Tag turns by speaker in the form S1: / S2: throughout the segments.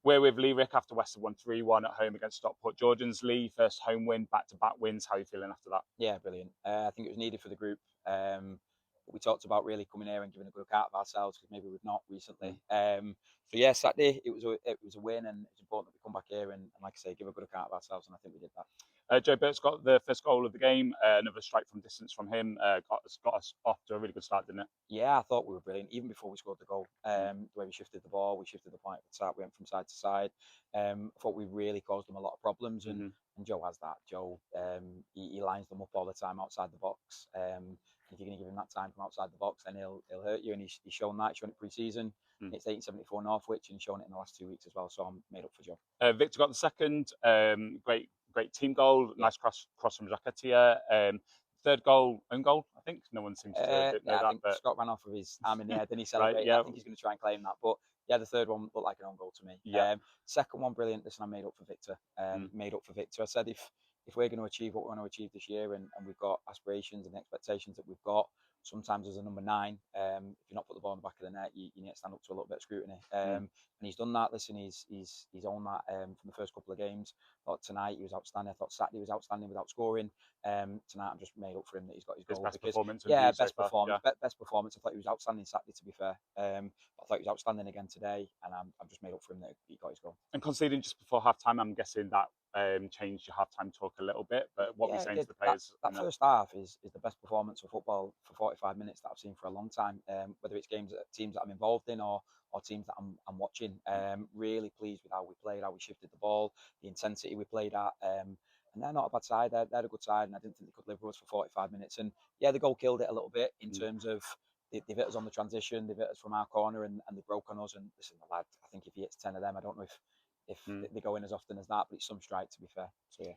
S1: We're with Lee Rick after West have won 3-1 at home against Stockport Georgians. Lee, first home win, back-to-back wins. How are you feeling after that?
S2: Yeah, brilliant. I think it was needed for the group. We talked about really coming here and giving a good account of ourselves because maybe we've not recently. So yeah, Saturday it was a win, and it's important that we come back here and like I say, give a good account of ourselves, and I think we did that.
S1: Joe Burt's got the first goal of the game. Another strike from distance from him. Got us off to a really good start, didn't it?
S2: Yeah, I thought we were brilliant even before we scored the goal.
S1: Mm.
S2: The way we shifted the ball, we shifted the point at the top, we went from side to side. I thought we really caused them a lot of problems, and Joe has that. Joe, he lines them up all the time outside the box. If you're going to give him that time from outside the box, then he'll hurt you. And he's shown that. He's shown it pre-season.
S1: Mm.
S2: It's 1874 Northwich, and he's shown it in the last 2 weeks as well. So I'm made up for Joe.
S1: Victor got the second. Great team goal.
S2: Yeah.
S1: Nice cross from Jakatia. Third goal, own goal. I think no one seems to know
S2: Yeah, I
S1: that.
S2: think
S1: But
S2: Scott ran off with his arm in the air, then he
S1: right,
S2: celebrated.
S1: yeah,
S2: I think he's going to try and claim that. But yeah, the third one looked like an own goal to me.
S1: yeah.
S2: Second one, brilliant. Listen, I made up for Victor.
S1: Mm.
S2: Made up for Victor. I said if we're going to achieve what we want to achieve this year, and we've got aspirations and expectations that we've got, sometimes as a number 9, if you're not put the ball in the back of the net, you need to stand up to a little bit of scrutiny. And he's done that. Listen, he's owned that from the first couple of games. I thought tonight he was outstanding. I thought Saturday was outstanding without scoring. Tonight I'm just made up for him that he's got his
S1: His
S2: goal.
S1: best
S2: Because,
S1: performance.
S2: yeah,
S1: So
S2: best
S1: far,
S2: performance.
S1: yeah.
S2: Best performance. I thought he was outstanding Saturday, to be fair. I thought he was outstanding again today, and I'm just made up for him that he got his goal.
S1: And conceding just before half time, I'm guessing that changed your half time talk a little bit. But what we're
S2: Yeah, it
S1: saying to
S2: did.
S1: the
S2: That
S1: players,
S2: that first half is the best performance of football for 45 minutes that I've seen for a long time. Whether it's teams that I'm involved in or teams that I'm watching. Really pleased with how we played, how we shifted the ball, the intensity we played at. And they're not a bad side. They're a good side, and I didn't think they could live with us for 45 minutes. And yeah, the goal killed it a little bit in terms of they've hit us on the transition, they've hit us from our corner, and they broke on us. And listen, the lad, I think if he hits 10 of them, I don't know if they go in as often as that, but it's some strike, to be fair. So yeah.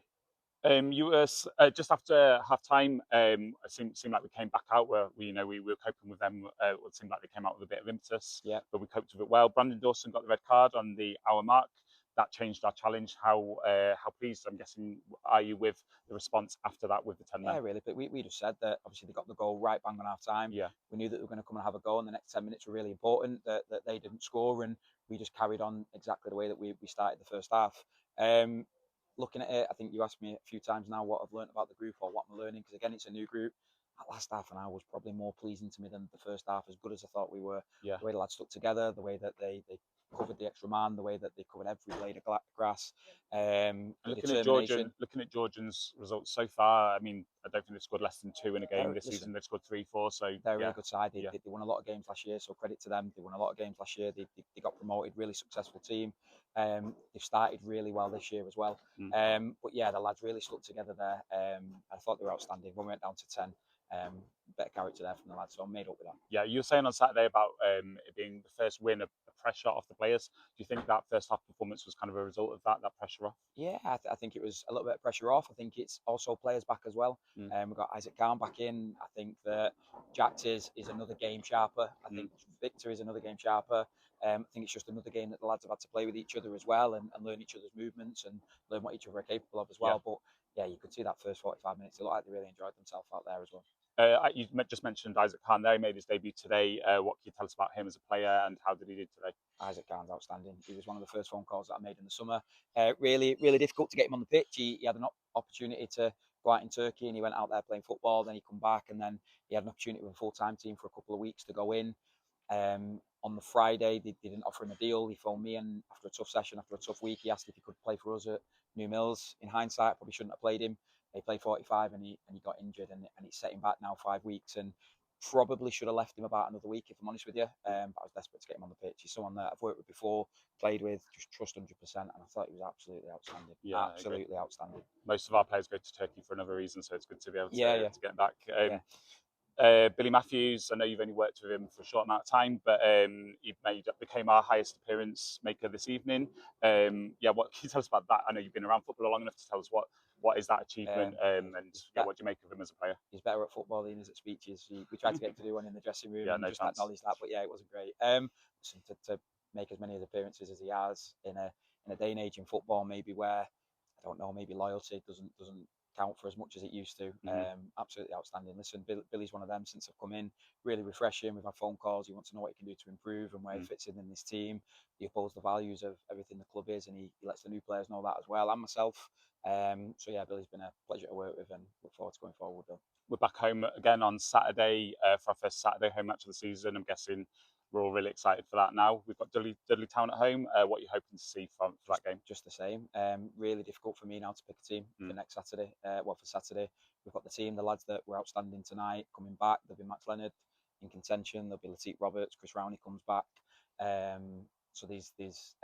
S1: You were just after half time. It seemed like we came back out where we were coping with them. It seemed like they came out with a bit of impetus,
S2: Yeah.
S1: but we coped with it well. Brandon Dawson got the red card on the hour mark. That changed our challenge. How pleased, I'm guessing, are you with the response after that with the 10 men?
S2: Yeah, really. But we just said that obviously they got the goal right bang on half time.
S1: Yeah.
S2: We knew that they were going to come and have a go, and the next 10 minutes were really important, that they didn't score, and we just carried on exactly the way that we started the first half. Looking at it, I think you asked me a few times now what I've learned about the group or what I'm learning, because again, it's a new group. That last half an hour was probably more pleasing to me than the first half, as good as I thought we were.
S1: Yeah.
S2: The way the lads stuck together, the way that they covered the extra man, the way that they covered every blade of grass.
S1: And
S2: The
S1: looking
S2: determination.
S1: at Georgians' results so far, I mean, I don't think they've scored less than 2 in a game this
S2: Listen,
S1: season. They've scored 3, 4. So
S2: they're a
S1: yeah,
S2: really good side. They
S1: yeah.
S2: won a lot of games last year, so credit to them. They won a lot of games last year. They got promoted, really successful team. They've started really well this year as well. But yeah, the lads really stuck together there. I thought they were outstanding. When we went down to 10, better character there from the lads, so I'm made up with that.
S1: Yeah, you were saying on Saturday about it being the first win of the pressure off the players. Do you think that first half performance was kind of a result of that pressure off?
S2: Yeah, I think it was a little bit of pressure off. I think it's also players back as well. We've got Isaac Khan back in. I think that Jack is another game sharper. I think Victor is another game sharper. I think it's just another game that the lads have had to play with each other as well, and learn each other's movements and learn what each other are capable of as well. But yeah, you could see that first 45 minutes. It looked like they really enjoyed themselves out there as well.
S1: You just mentioned Isaac Khan there. He made his debut today. What can you tell us about him as a player and how did he do today?
S2: Isaac Khan's outstanding. He was one of the first phone calls that I made in the summer. Really, really difficult to get him on the pitch. He had an opportunity to go out in Turkey, and he went out there playing football. Then he come back, and then he had an opportunity with a full-time team for a couple of weeks to go in. On the Friday, they didn't offer him a deal. He phoned me, and after a tough session, after a tough week, he asked if he could play for us at New Mills. In hindsight, I probably shouldn't have played him. He played 45, and he got injured, and it's set him back now 5 weeks. And probably should have left him about another week, if I'm honest with you. But I was desperate to get him on the pitch. He's someone that I've worked with before, played with, just trust 100%, and I thought he was absolutely outstanding.
S1: Yeah,
S2: absolutely outstanding.
S1: Most of our players go to Turkey for another reason, so it's good to be able to get back. Billy Matthews, I know you've only worked with him for a short amount of time, but he became our highest appearance maker this evening. What can you tell us about that? I know you've been around football long enough to tell us what is that achievement, and what do you make of him as a player?
S2: He's better at football than he is at speeches. We tried to get him to do one in the dressing room, and
S1: no
S2: just
S1: chance.
S2: acknowledge that. But yeah, it wasn't great. To make as many appearances as he has in a day and age in football, maybe where I don't know, maybe loyalty doesn't count for as much as it used to. Absolutely outstanding. Listen, Billy's one of them since I've come in. Really refreshing. We've had phone calls. He wants to know what he can do to improve and where he fits in this team. He upholds the values of everything the club is, and he lets the new players know that as well, and myself. So yeah, Billy's been a pleasure to work with, and look forward to going forward, Bill.
S1: We're back home again on Saturday for our first Saturday home match of the season. I'm guessing we're all really excited for that now. We've got Dudley Town at home. What are you hoping to see for that game?
S2: Just the same. Really difficult for me now to pick a team for next Saturday. For Saturday, we've got the team, the lads that were outstanding tonight coming back. There'll be Max Leonard in contention. There'll be Latif Roberts, Chris Rowney comes back. So these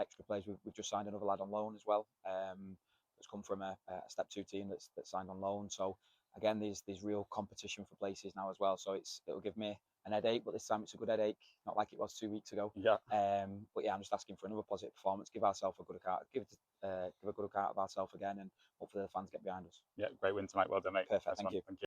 S2: extra players, we've just signed another lad on loan as well. That's come from a Step 2 team that's signed on loan. So again, there's real competition for places now as well. So it'll give me an headache, but this time it's a good headache, not like it was 2 weeks ago.
S1: Yeah.
S2: But yeah, I'm just asking for another positive performance. Give ourselves a good account. Give a good account of ourselves again, and hopefully the fans get behind us.
S1: Yeah, great win tonight. Well done, mate.
S2: Perfect. Thank you.